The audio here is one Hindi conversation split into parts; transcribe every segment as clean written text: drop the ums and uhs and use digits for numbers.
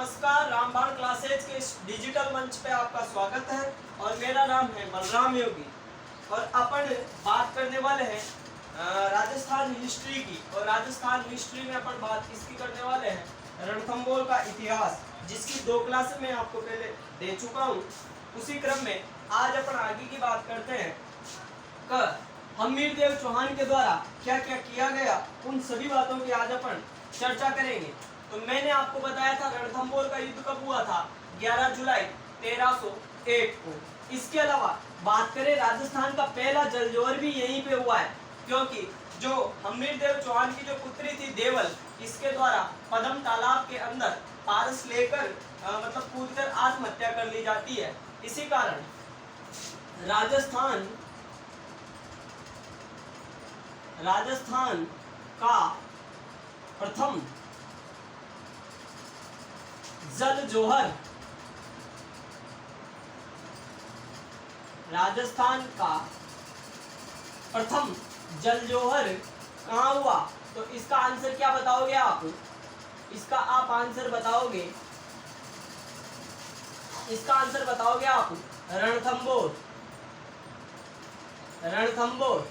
नमस्कार, रामबाण क्लासेज के इस डिजिटल मंच पे आपका स्वागत है और मेरा नाम है बलराम योगी। और अपन बात करने वाले हैं राजस्थान हिस्ट्री की। और राजस्थान हिस्ट्री में अपन बात इसकी करने वाले हैं रणथंभौर का इतिहास, जिसकी 2 क्लास में आपको पहले दे चुका हूँ। उसी क्रम में आज अपन आगे की बात करते हैं कि हमीरदेव चौहान के द्वारा क्या क्या किया गया, उन सभी बातों की आज अपन चर्चा करेंगे। तो मैंने आपको बताया था रणथंभौर का युद्ध कब हुआ था, 11 जुलाई 1301 को। इसके अलावा बात करें राजस्थान का पहला जलजोहर भी यहीं पे हुआ है, क्योंकि जो हमीरदेव चौहान की जो पुत्री थी देवल, इसके द्वारा पदम तालाब के अंदर पारस लेकर मतलब कूदकर आत्महत्या कर ली जाती है। इसी कारण राजस्थान का प्रथम जलजोहर, राजस्थान का प्रथम जलजोहर कहाँ हुआ? तो इसका आंसर क्या बताओगे आप? इसका आप आंसर बताओगे, इसका आंसर बताओगे आप रणथंभौर। रणथंभौर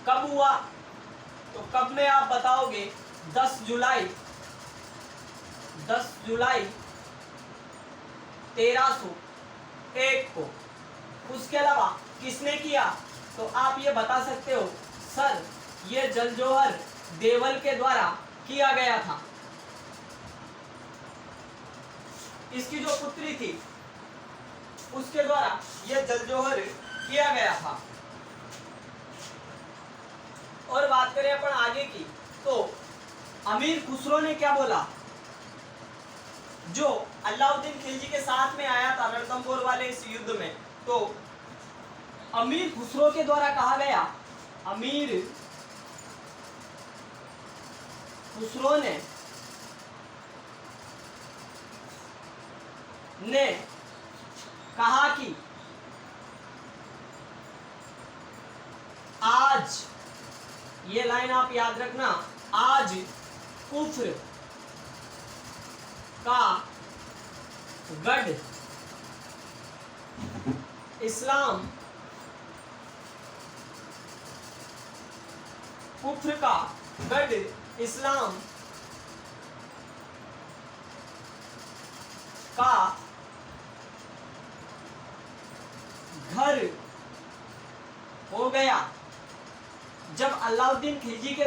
कब हुआ? तो कब में आप बताओगे? 10 जुलाई 1301 को। उसके अलावा किसने किया? तो आप ये बता सकते हो सर, ये जलजोहर देवल के द्वारा किया गया था। इसकी जो पुत्री थी उसके द्वारा यह जलजोहर किया गया था। और बात करें अपन आगे की, तो अमीर खुसरो ने क्या बोला? जो अलाउद्दीन खिलजी के साथ में आया था रणथंभौर वाले इस युद्ध में, तो अमीर खुसरो के द्वारा कहा गया, अमीर खुसरो ने कहा कि आज, ये लाइन आप याद रखना, आज कुफ्र का गढ़ इस्लाम, कुफ्र का गढ़ इस्लाम का घर हो गया। जब अलाउद्दीन खिलजी के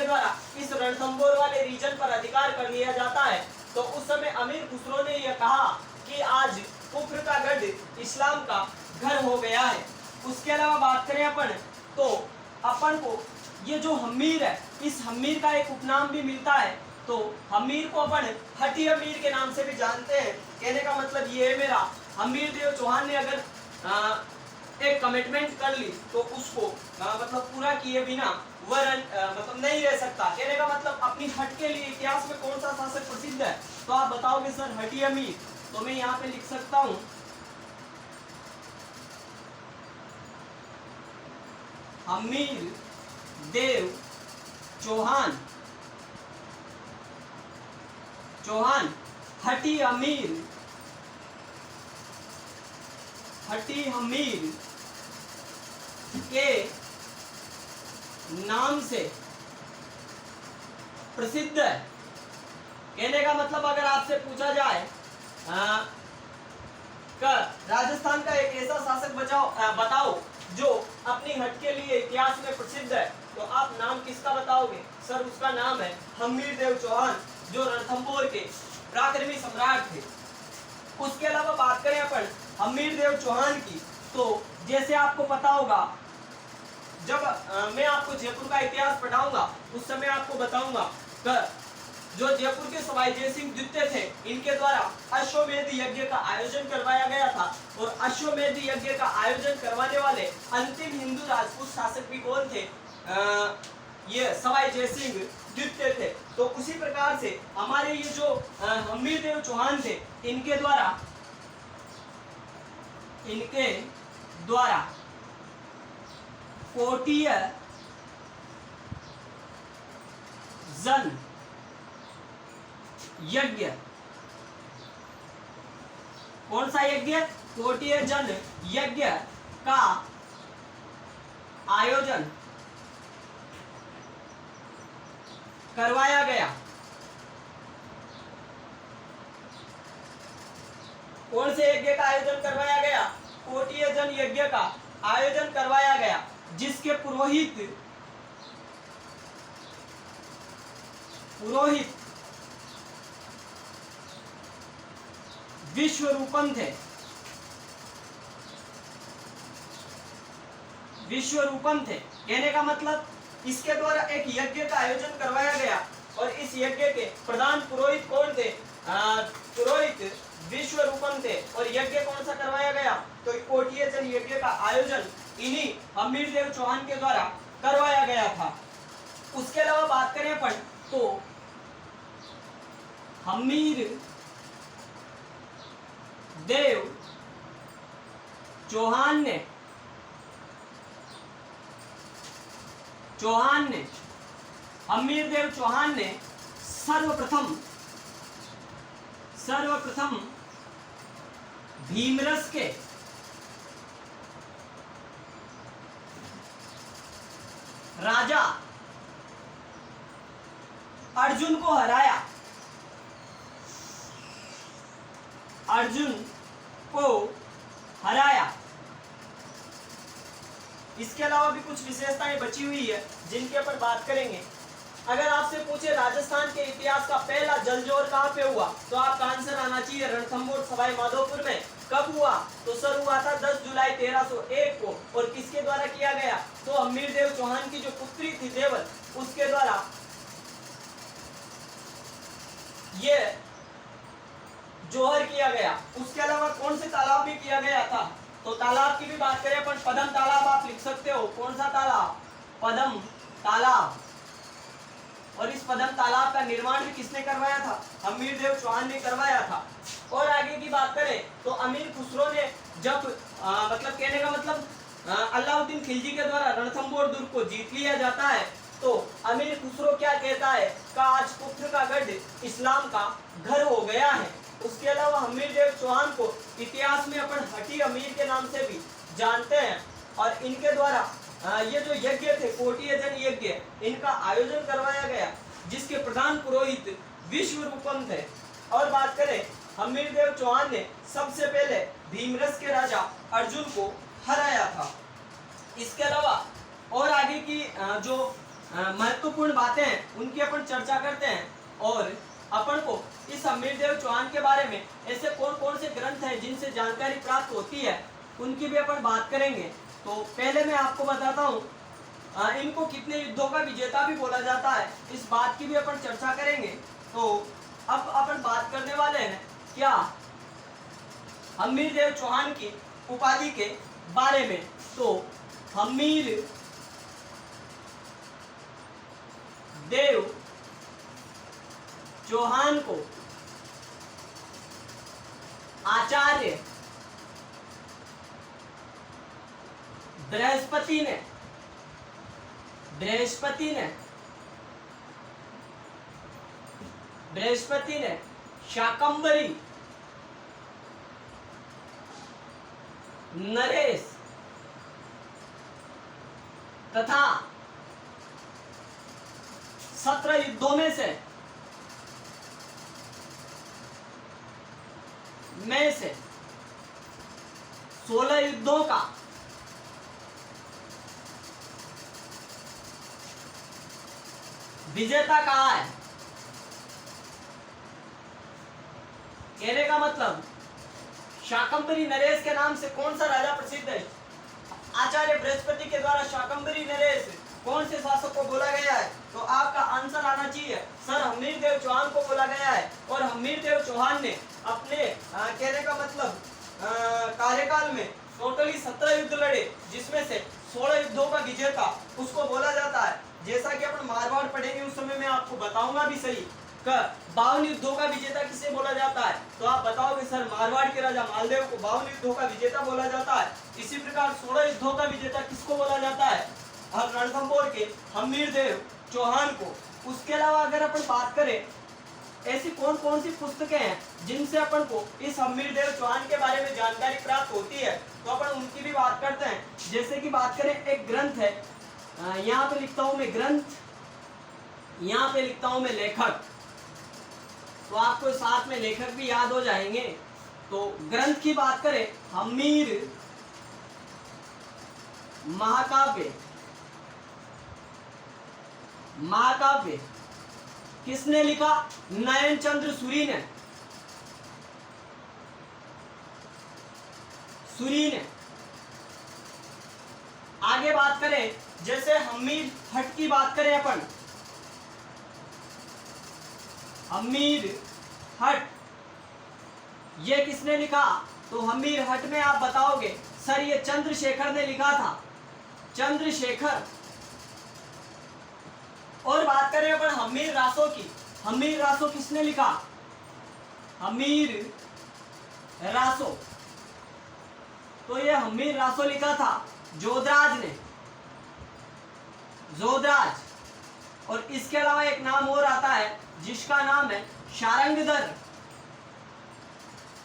द्वारा इस रणथंभौर वाले रीजन पर अधिकार कर लिया जाता है, तो उस समय अमीर खुसरो ने यह कहा कि आज कुफ्र का गढ़ इस्लाम का घर हो गया है। उसके अलावा बात करें अपन, तो अपन को ये जो हमीर है, इस हमीर का एक उपनाम भी मिलता है। तो हमीर को अपन हटी हमीर के नाम से भी जानते हैं। कहने का मतलब ये है मेरा, हमीरदेव चौहान ने अगर एक कमिटमेंट कर ली तो उसको मतलब पूरा किए बिना वह मतलब नहीं रह सकता। कहने का मतलब अपनी हट के लिए इतिहास में कौन सा शासक प्रसिद्ध है? तो आप बताओगे सर हटी अमीर। तो मैं यहाँ पे लिख सकता हूं हमीर देव चौहान हटी हमीर के नाम से प्रसिद्ध है। कहने का मतलब अगर आपसे पूछा जाए राजस्थान का एक ऐसा शासक बताओ जो अपनी हट के लिए इतिहास में प्रसिद्ध है, तो आप नाम किसका बताओगे? सर उसका नाम है हमीरदेव चौहान, जो रणथंभौर के पराक्रमी सम्राट थे। उसके अलावा बात करें अपन हमीरदेव चौहान की, तो जैसे आपको पता होगा, जब मैं आपको जयपुर का इतिहास पढ़ाऊंगा उस समय आपको बताऊंगा कि जो जयपुर के सवाई जयसिंह द्वितीय थे, इनके द्वारा अश्वमेध यज्ञ का आयोजन करवाया गया था। और अश्वमेध यज्ञ का आयोजन करवाने वाले अंतिम हिंदू राजपूत शासक भी कौन थे? ये सवाई जयसिंह द्वितीय थे। तो उसी प्रकार से हमारे ये जो हमीरदेव चौहान थे, इनके द्वारा कोटीय जन यज्ञ। कौन सा यज्ञ? कोटिय जन यज्ञ का आयोजन करवाया गया। कौन से यज्ञ का आयोजन करवाया गया? कोटिय जन यज्ञ का आयोजन करवाया गया, जिसके पुरोहित विश्वरूपम थे। विश्वरूपम थे कहने का मतलब इसके द्वारा एक यज्ञ का आयोजन करवाया गया और इस यज्ञ के प्रधान पुरोहित कौन थे? पुरोहित विश्वरूपम थे। और यज्ञ कौन सा करवाया गया? तो कोटिय जन यज्ञ का आयोजन इन्हीं हमीर देव चौहान के द्वारा करवाया गया था। उसके अलावा बात करें अपन तो हमीर देव चौहान ने हमीर देव चौहान ने सर्वप्रथम भीमरस के राजा अर्जुन को हराया। इसके अलावा भी कुछ विशेषताएं बची हुई है जिनके ऊपर बात करेंगे। अगर आपसे पूछे राजस्थान के इतिहास का पहला जलजोर कहाँ पे हुआ, तो आपका आंसर आना चाहिए रणथंभौर सवाई माधोपुर में। कब हुआ? तो सर हुआ था 10 जुलाई 1301 को। और किसके द्वारा किया गया? तो हमीर देव चौहान की जो पुत्री थी देवल, उसके द्वारा ये जोहर किया गया। उसके अलावा कौन से तालाब में किया गया था? तो तालाब की भी बात करें अपन, पदम तालाब आप लिख सकते हो। कौन सा तालाब? पदम तालाब। और इस पदम तालाब का निर्माण भी किसने करवाया था? हमीर देव चौहान ने करवाया था। और आगे की बात करें तो अमीर खुसरो ने जब मतलब कहने का मतलब अलाउद्दीन खिलजी के द्वारा रणथंभौर दुर्ग को जीत लिया जाता है, तो अमीर खुसरो क्या कहता है? का आज पुत्र का गढ़ इस्लाम का घर हो गया है। उसके अलावा हमीर देव चौहान को इतिहास में अपन हटी अमीर के नाम से भी जानते हैं। और इनके द्वारा ये जो यज्ञ थे कोटिय जन यज्ञ, इनका आयोजन करवाया गया, जिसके प्रधान पुरोहित विश्वरूपम थे। और बात करें हमीर देव चौहान ने सबसे पहले भीमरस के राजा अर्जुन को हराया था। इसके अलावा और आगे की जो महत्वपूर्ण बातें हैं उनकी अपन चर्चा करते हैं। और अपन को इस हमीर देव चौहान के बारे में ऐसे कौन कौन से ग्रंथ हैं जिनसे जानकारी प्राप्त होती है, उनकी भी अपन बात करेंगे। तो पहले मैं आपको बताता हूँ इनको कितने युद्धों का विजेता भी बोला जाता है, इस बात की भी अपन चर्चा करेंगे। तो अब अपन बात करने वाले हैं क्या? हमीर देव चौहान की उपाधि के बारे में। तो हमीर देव चौहान को आचार्य बृहस्पति ने शाकंभरी नरेश तथा 17 युद्धों में से 16 युद्धों का विजेता कहा है? कहने का मतलब शाकंभरी नरेश के नाम से कौन सा राजा प्रसिद्ध है? आचार्य बृहस्पति के द्वारा शाकंभरी नरेश कौन से शासक को बोला गया है? तो आपका आंसर आना चाहिए सर हमीर देव चौहान को बोला गया है। और हमीर देव चौहान ने अपने कहने का मतलब कार्यकाल में टोटली 17 युद्ध लड़े, जिसमें से 16 युद्धों का विजेता उसको बोला जाता है। जैसा कि अपन मारवाड़ पढ़ेंगे उस समय मैं आपको बताऊंगा भी सही, 52 युद्धों का विजेता किसे बोला जाता है? तो आप बताओगे सर मारवाड़ के राजा मालदेव को 52 युद्धों का विजेता बोला जाता है। इसी प्रकार 16 युद्धों का विजेता किसको बोला जाता है? रणथंभौर के हमीर देव चौहान को। उसके अलावा अगर अपन बात करें ऐसी कौन कौन सी पुस्तकें हैं जिनसे अपन को इस हम्मीरदेव चौहान के बारे में जानकारी प्राप्त होती है, तो अपन उनकी भी बात करते हैं। जैसे कि बात करें, एक ग्रंथ है, यहाँ पे लिखता हूं मैं ग्रंथ, यहाँ पे लिखता हूं मैं लेखक, तो आपको साथ में लेखक भी याद हो जाएंगे। तो ग्रंथ की बात करें, हम्मीर महाकाव्य, महाकाव्य किसने लिखा? नयन चंद्र सूरी ने, सूरी ने। आगे बात करें, जैसे हम्मीर हट की बात करें अपन, हम्मीर हट ये किसने लिखा? तो हम्मीर हट में आप बताओगे सर ये चंद्रशेखर ने लिखा था, चंद्रशेखर। और बात करें अपन हम्मीर रासो की, हम्मीर रासो किसने लिखा? हम्मीर रासो, तो ये हम्मीर रासो लिखा था जोधराज ने, जोधराज। और इसके अलावा एक नाम और आता है जिसका नाम है शारंगधर,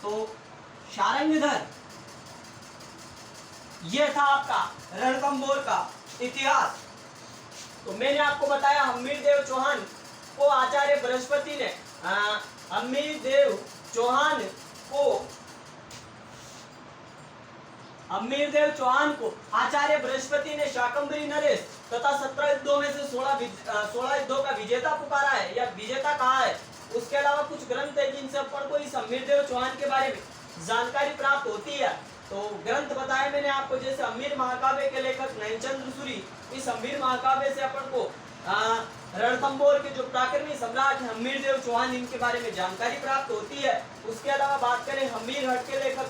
तो शारंगधर ये था आपका रणथंभौर का इतिहास। तो मैंने आपको बताया हम्मीरदेव चौहान को आचार्य बृहस्पति ने, हम्मीरदेव चौहान को आचार्य बृहस्पति ने शाकंभरी नरेश तथा 17 युद्धों में से 16 युद्धों का विजेता पुकारा है या विजेता कहा है। उसके अलावा कुछ ग्रंथ है जिनसे अपन को इस हम्मीरदेव चौहान के बारे में जानकारी प्राप्त होती है। तो ग्रंथ बताए मैंने आपको, जैसे हम्मीर महाकाव्य के लेखक नयनचंद्र सूरी, इस हम्मीर महाकाव्य से अपन को रणथंभौर के जो प्राक्रमी सम्राट हैं हम्मीरदेव चौहान, इनके बारे में जानकारी प्राप्त होती है। उसके अलावा बात करें हम्मीर हट के लेखक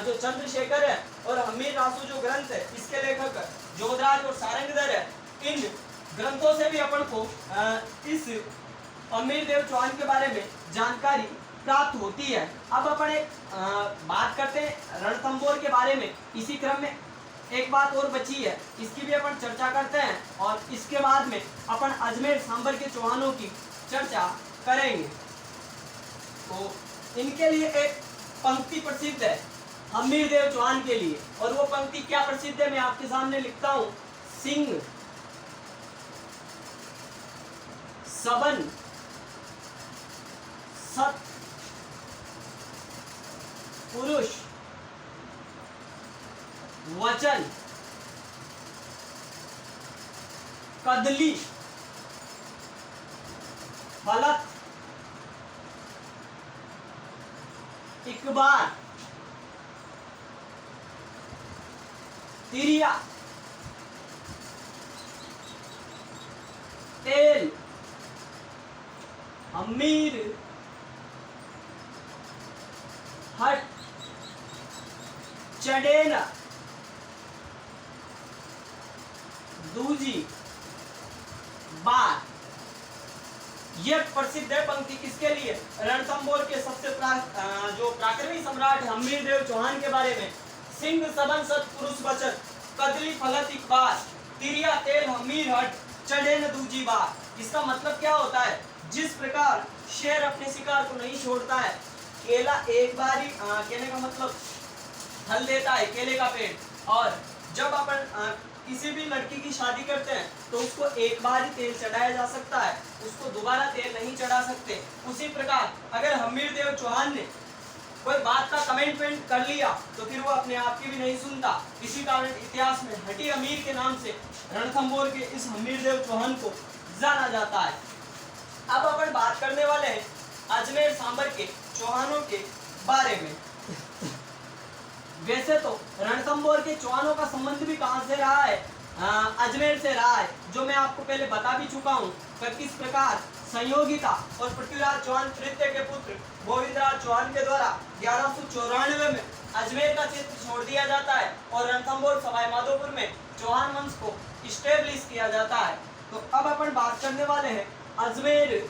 जो चंद्रशेखर है और हम्मीर रासो जो ग्रंथ है इसके लेखक जोधराज और सारंगधर है, इन ग्रंथों से भी अपन को इस हम्मीरदेव चौहान के बारे में जानकारी प्राप्त होती है। अब अपन एक बात करते हैं रणथंभौर के बारे में। इसी क्रम में एक बात और बची है, इसकी भी अपन चर्चा करते हैं और इसके बाद में अपन अजमेर सांबर के चौहानों की चर्चा करेंगे। तो इनके लिए एक पंक्ति प्रसिद्ध है हम्मीरदेव चौहान के लिए, और वो पंक्ति क्या प्रसिद्ध है मैं आपके सामने लिखता हूं। सिंह सबन सत पुरुष वचन कदली फलत इकबार तिरिया तेल हम्मीर हट चडेना दूजी बार। यह प्रसिद्ध है पंक्ति किसके लिए? रणथंभौर के सबसे जो प्राक्रमी सम्राट है हम्मीरदेव चौहान के बारे में। सिंह सबन सत पुरुष वचन कदली फलत इकबार तिरिया तेल हम्मीर हट चडेन दूजी बार। इसका मतलब क्या होता है? जिस प्रकार शेर अपने शिकार को नहीं छोड़ता है, केला एक बार ही कहने का मतलब फल देता है केले का पेड़, और जब अपन किसी भी लड़की की शादी करते हैं तो उसको एक बार ही तेल चढ़ाया जा सकता है, उसको दोबारा तेल नहीं चढ़ा सकते। उसी प्रकार अगर हम्मीरदेव चौहान ने कोई बात का कमेंटमेंट कर लिया तो फिर वो अपने आप की भी नहीं सुनता। इसी कारण इतिहास में हटी अमीर के नाम से रणथंभौर के इस हम्मीरदेव चौहान को जाना जाता है। अब अपन बात करने वाले हैं अजमेर सांबर के चौहानों के बारे में। वैसे तो रणथंभौर के चौहानों का संबंध भी कहां से रहा है? अजमेर से रहा है, जो मैं आपको पहले बता भी चुका हूं कि किस प्रकार संयोगिता और पृथ्वीराज चौहान तृतीय के पुत्र गोविंदराज चौहान के द्वारा 1194 में अजमेर का क्षेत्र छोड़ दिया जाता है और रणथंभौर सवाई माधोपुर में चौहान वंश को स्टेब्लिश किया जाता है। तो अब अपन बात करने वाले हैं अजमेर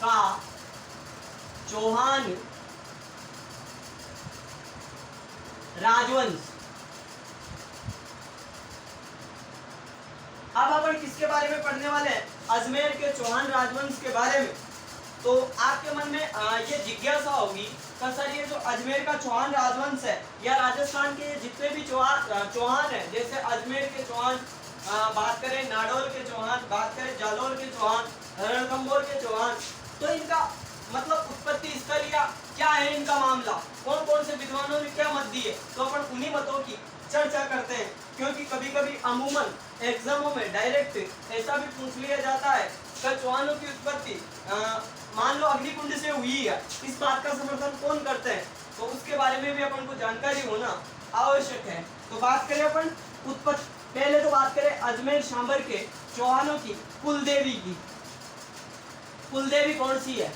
का चौहान राजवंश। किसके बारे में पढ़ने वाले हैं? अजमेर के चौहान राजवंश के बारे में। तो आपके मन में ये जिज्ञासा होगी कि सर ये जो अजमेर का चौहान राजवंश है या राजस्थान के जितने भी चौहान है, जैसे अजमेर के चौहान, बात करें नाडोल के चौहान, बात करें जालौर के चौहान, रणथंभौर के चौहान, तो इनका मतलब उत्पत्ति स्थल या क्या है इनका मामला, कौन कौन से विद्वानों ने क्या मत दिए, तो अपन उन्हीं मतों की चर्चा करते हैं। क्योंकि कभी कभी अमूमन एग्जामों में डायरेक्ट ऐसा भी पूछ लिया जाता है कि चौहानों की उत्पत्ति मान लो अग्निकुंड से हुई है, इस बात का समर्थन कौन करते हैं, तो उसके बारे में भी अपन को जानकारी होना आवश्यक है। तो बात करें अपन उत्पत्ति, पहले तो बात करें अजमेर सांबर के चौहानों की कुलदेवी की। कुलदेवी कौन सी है?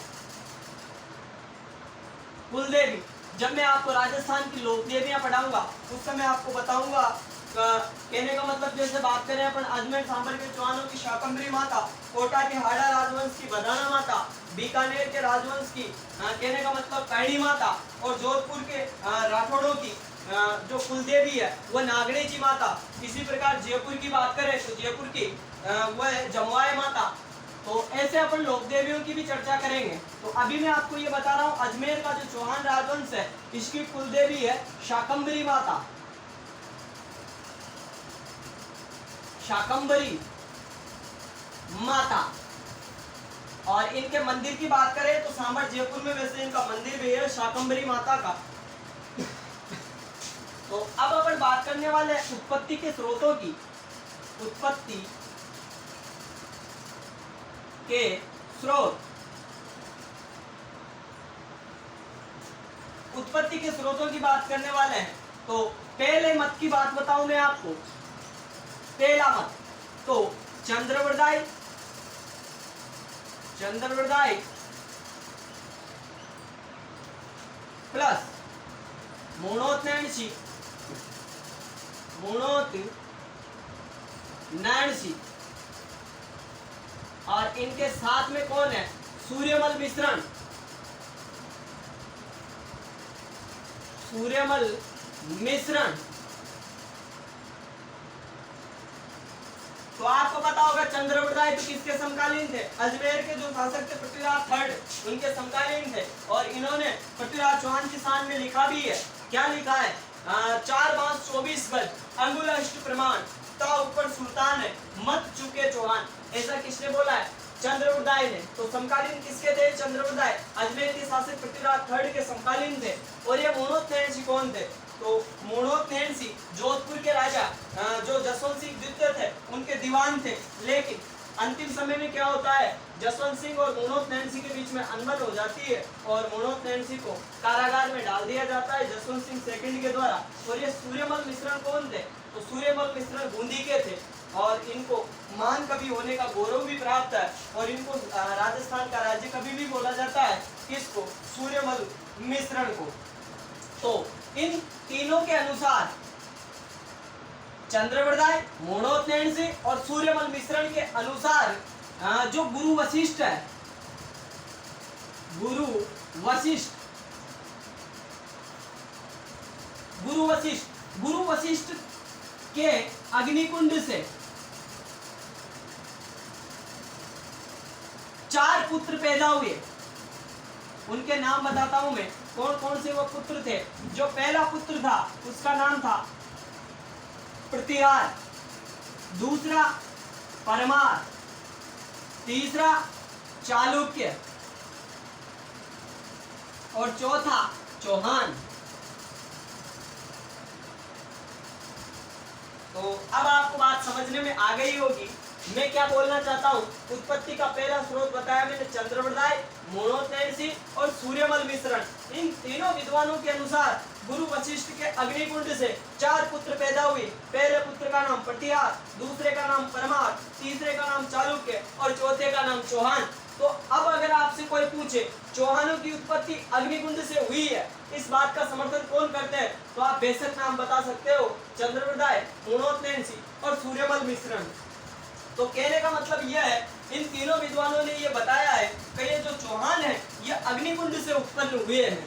कुलदेवी, जब मैं आपको राजस्थान की लोक देवियां पढ़ाऊंगा उस समय आपको बताऊंगा, कहने का मतलब जैसे बात करें अपन अजमेर सांबर के चौहानों की शाकंभरी माता, कोटा के हाड़ा राजवंश की बदाना माता, बीकानेर के राजवंश की कहने का मतलब कैणी माता, और जोधपुर के राठौड़ों की जो कुलदेवी है वह नागणेजी माता। इसी प्रकार जयपुर की बात करें तो जयपुर की वह है जमवाय माता। तो ऐसे अपन लोक देवियों की भी चर्चा करेंगे। तो अभी मैं आपको ये बता रहा हूँ अजमेर का जो चौहान राजवंश है इसकी कुलदेवी है शाकंभरी माता। शाकंभरी माता। और इनके मंदिर की बात करें तो सांबर जयपुर में वैसे इनका मंदिर भी है शाकंभरी माता का। तो अब अपन बात करने वाले हैं उत्पत्ति के स्रोतों की। उत्पत्ति के स्रोत, उत्पत्ति के स्रोतों की बात करने वाले हैं। तो पहले मत की बात बताऊं मैं आपको। पहला मत तो चंद्रवरदायी, चंद्रवरदायी प्लस मोनोत्नैणसी, मोनोत्नैणसी, और इनके साथ में कौन है? सूर्यमल मिश्रण। सूर्यमल मिश्रण। तो आपको पता होगा चंद्रवरदायी तो किसके समकालीन थे? अजमेर के जो शासक थे पृथ्वीराज थर्ड, उनके समकालीन थे। और इन्होंने पृथ्वीराज चौहान की शान में लिखा भी है। क्या लिखा है? 4 बांस 24 गज अंगुल अष्ट प्रमाण ता ऊपर सुल्तान है मत चुके चौहान। ऐसा किसने बोला है? चंद्रवरदायी ने। तो समकालीन किसके थे? चंद्रवरदायी अजमेर के शासक पृथ्वीराज थर्ड के समकालीन थे। और ये मोनोत्नैणसी कौन थे? तो मोनोत्नैणसी जोधपुर के राजा जो जसवंत सिंह द्वितीय थे उनके दीवान थे। लेकिन अंतिम समय में क्या होता है? जसवंत सिंह और मोनोत्नैणसी के बीच में अनबन हो जाती है और मोनोत्नैणसी को कारागार में डाल दिया जाता है जसवंत सिंह सेकंड के द्वारा। और ये सूर्यमल मिश्रण कौन थे? तो सूर्यमल मिश्रण बूंदी के थे और इनको महान कवि होने का गौरव भी प्राप्त है। और इनको राजस्थान का राज्य कवि भी बोला जाता है। किसको? सूर्यमल मिश्रण को। तो इन तीनों के अनुसार चंद्रवरदायी, मोनोत्नैणसी और सूर्यमल मिश्रण के अनुसार जो गुरु वशिष्ठ है, गुरु वशिष्ठ, गुरु वशिष्ठ के अग्निकुंड से 4 पुत्र पैदा हुए। उनके नाम बताता हूं मैं, कौन कौन से वो पुत्र थे। जो पहला पुत्र था उसका नाम था प्रतिहार, दूसरा परमार, तीसरा चालुक्य और चौथा चौहान। तो अब आपको बात समझने में आ गई होगी मैं क्या बोलना चाहता हूँ। उत्पत्ति का पहला स्रोत बताया मैंने चंद्रवरदायी, मोनोत्नैणसी और सूर्यमल मिश्रण। इन तीनों विद्वानों के अनुसार गुरु वशिष्ठ के अग्निकुंड से 4 पुत्र पैदा हुए। पहले पुत्र का नाम प्रतिहार, दूसरे का नाम परमार, तीसरे का नाम चालुक्य और चौथे का नाम चौहान। तो अब अगर आपसे कोई पूछे चौहानों की उत्पत्ति अग्निकुंड से हुई है, इस बात का समर्थन कौन करते हैं, तो आप बेशक नाम बता सकते हो चंद्रवरदायी, मोनोत्नैणसी और सूर्यमल मिश्रण। तो कहने का मतलब यह है इन तीनों विद्वानों ने यह बताया है कि ये जो चौहान है ये अग्निकुंड से उत्पन्न हुए हैं।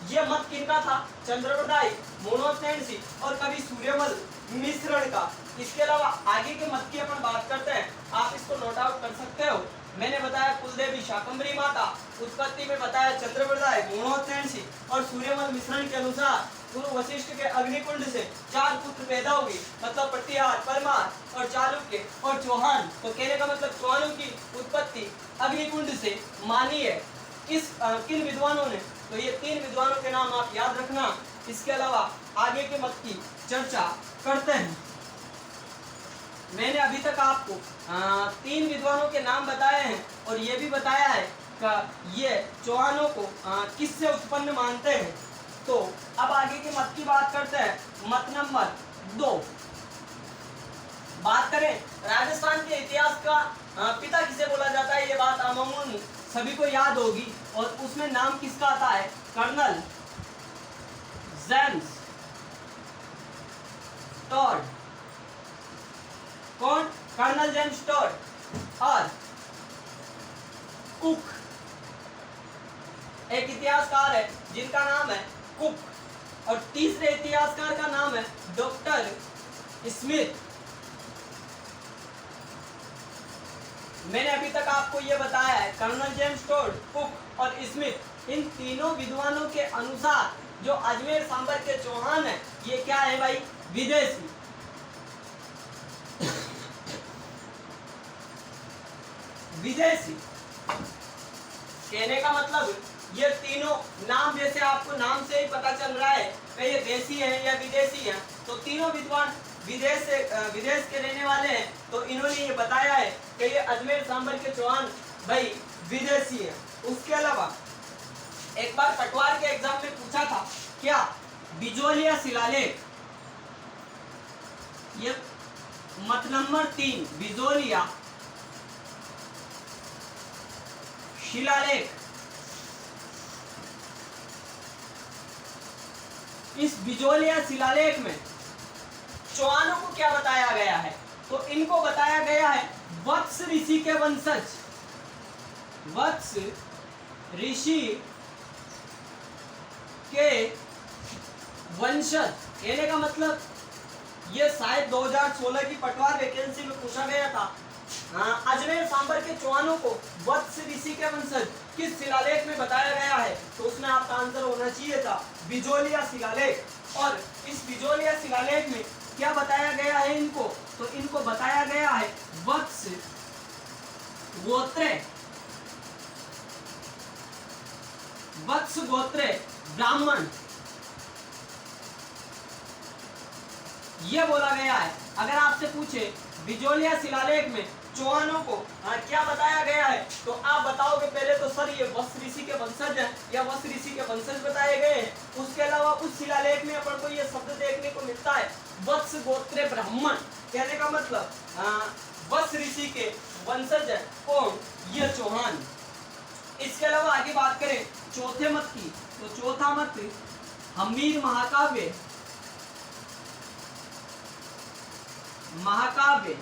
ये मत किनका था? चंद्रप्रदाय, मोनोसेंसी और कवि सूर्यमल मिश्रण का। इसके अलावा आगे के मत की अपन बात करते हैं, आप इसको नोट आउट कर सकते हो। मैंने बताया कुलदेवी शाकंभरी माता, उत्पत्ति में बताया चंद्रप्रदाय, मोनोसेंसी और सूर्यमल मिश्रण के अनुसार गुरु वशिष्ठ के अग्निकुंड से 4 पुत्र पैदा हुए, मतलब पटियार, परमार और चालुक्य और चौहान। तो कहने का मतलब चौहानों की उत्पत्ति अग्निकुंड से मानी है। किन विद्वानों ने? तो ये 3 विद्वानों के नाम आप याद रखना। इसके अलावा आगे के मत की चर्चा करते हैं। मैंने अभी तक आपको 3 विद्वानों के नाम बताए हैं और ये भी बताया है कि ये चौहानों को किससे उत्पन्न मानते हैं। तो अब आगे के मत की बात करते हैं। मत नंबर 2, बात करें राजस्थान के इतिहास का पिता किसे बोला जाता है, ये बात अमूमन सभी को याद होगी और उसमें नाम किसका आता है? Colonel James Tod. कौन? Colonel James Tod. और कुक, एक इतिहासकार है जिनका नाम है कुक। और तीसरे इतिहासकार का नाम है डॉक्टर स्मिथ। मैंने अभी तक आपको यह बताया है, कर्नल जेम्स टॉड, कुक और स्मिथ, इन तीनों विद्वानों के अनुसार जो अजमेर सांबर के चौहान है, ये क्या है भाई? विदेशी। विदेशी कहने का मतलब ये तीनों नाम, जैसे आपको नाम से ही पता चल रहा है कि ये देशी है या विदेशी है, तो तीनों विद्वान विदेश के रहने वाले हैं। तो इन्होंने ये बताया है कि ये अजमेर सांबर के चौहान भाई विदेशी है। उसके अलावा एक बार पटवार के एग्जाम में पूछा था, क्या बिजोलिया शिलालेख, ये मत नंबर 3, बिजोलिया शिलालेख, इस बिजोलिया शिलालेख में चौहानों को क्या बताया गया है? तो इनको बताया गया है वत्स ऋषि के वंशज। वत्स ऋषि के वंशज कहने का मतलब ये शायद 2016 की पटवार वैकेंसी में पूछा गया था। अजमेर सांबर के चौहानों को वत्स ऋषि के वंशज किस शिलालेख में बताया गया है? तो उसमें आपका आंसर होना चाहिए था बिजोलिया शिलालेख। और इस बिजोलिया शिलालेख में क्या बताया गया है इनको? तो इनको बताया गया है वत्स गोत्रे, वत्स गोत्रे ब्राह्मण, ये बोला गया है। अगर आपसे पूछे बिजोलिया शिलालेख में चौहानों को क्या बताया गया है, तो आप बताओगे पहले तो सर ये वत्स ऋषि के वंशज हैं या वत्स ऋषि के वंशज बताए गए हैं। उसके अलावा उस शिलालेख में अपन को ये शब्द देखने को मिलता है वत्स गोत्रे ब्राह्मण। कहने का मतलब वत्स ऋषि के वंशज है कौन? ये चौहान। इसके अलावा आगे बात करें चौथे मत की, तो चौथा मत हम्मीर महाकाव्य, महाकाव्य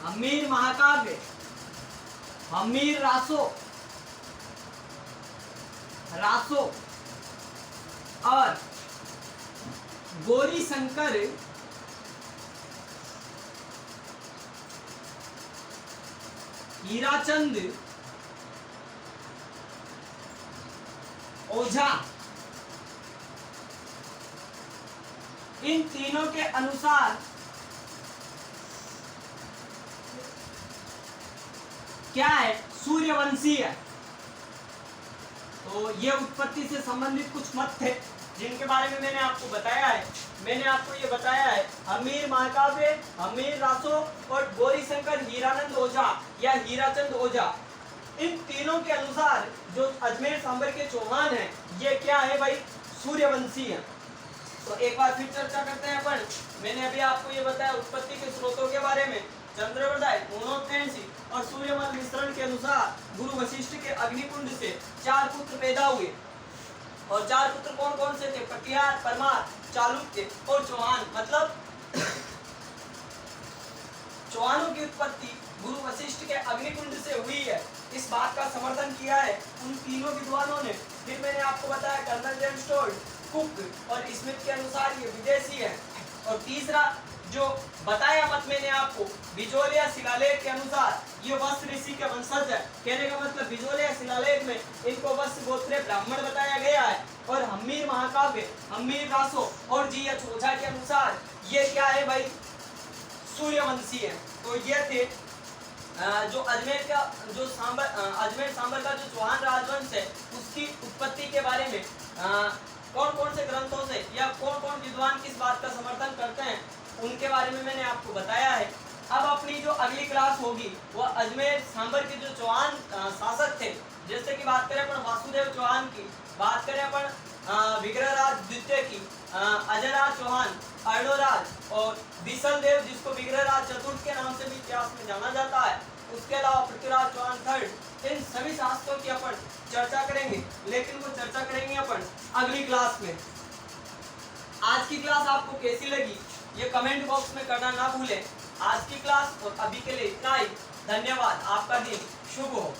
हम्मीर महाकाव्य, हम्मीर रासो, रासो और गौरी शंकर हीराचंद ओझा, इन तीनों के अनुसार क्या है? सूर्यवंशी है। तो ये उत्पत्ति से संबंधित कुछ मत थे जिनके बारे में मैंने आपको बताया है। मैंने आपको ये बताया है हम्मीर महाकाव्य, हम्मीर रासो और गौरीशंकर हीरानंद ओझा या हीराचंद ओझा, इन तीनों के अनुसार जो अजमेर सांबर के चौहान हैं ये क्या है भाई? सूर्यवंशी है। तो एक बार फिर चर्चा करते हैं अपन। मैंने अभी आपको ये बताया उत्पत्ति के स्रोतों के बारे में। चंद्रप्रदाय, मोनोसेंसी और सूर्यमल मिश्रण के अनुसार गुरु वशिष्ठ के अग्निकुंड से 4 पुत्र पैदा हुए। और 4 पुत्र कौन कौन से थे? पटियार, परमार, चालुक्य और चौहान। मतलब चौहानों की उत्पत्ति गुरु वशिष्ठ के अग्निकुंड से हुई है। इस बात का समर्थन किया है उन तीनों विद्वानों ने। फिर मैंने आपको बताया कर्नल जेम्स टोड, कुक और स्मिथ के अनुसार ये विदेशी है। और तीसरा जो बताया मत मैंने आपको बिजोलिया शिलालेख के अनुसार ये वत्स ऋषि के वंशज है। कहने का मतलब बिजोलिया शिलालेख में इनको वत्स गोत्रीय ब्राह्मण बताया गया है। और हम्मीर महाकाव्य, हम्मीर रासो और जी.एच. ओझा के अनुसार ये क्या है भाई, सूर्यवंशी है। तो ये थे जो अजमेर का जो अजमेर सांबर का जो चौहान राजवंश है उसकी उत्पत्ति के बारे में कौन कौन से ग्रंथों से या कौन कौन विद्वान किस बात का समर्थन करते हैं उनके बारे में मैंने आपको बताया है। अब अपनी जो अगली क्लास होगी वह अजमेर सांबर के जो चौहान शासक थे, जैसे कि बात करें अपन वासुदेव चौहान की, बात करें अपन विग्रहराज द्वितीय की, अजयराज चौहान, अर्णोराज और बिसल देव जिसको विग्रहराज चतुर्थ के नाम से भी इतिहास में जाना जाता है, उसके अलावा पृथ्वीराज चौहान थर्ड, इन सभी शासकों की अपन चर्चा करेंगे। लेकिन वो चर्चा करेंगे अपन अगली क्लास में। आज की क्लास आपको कैसी लगी ये कमेंट बॉक्स में करना ना भूलें। आज की क्लास और अभी के लिए इतना ही। धन्यवाद। आपका दिन शुभ हो।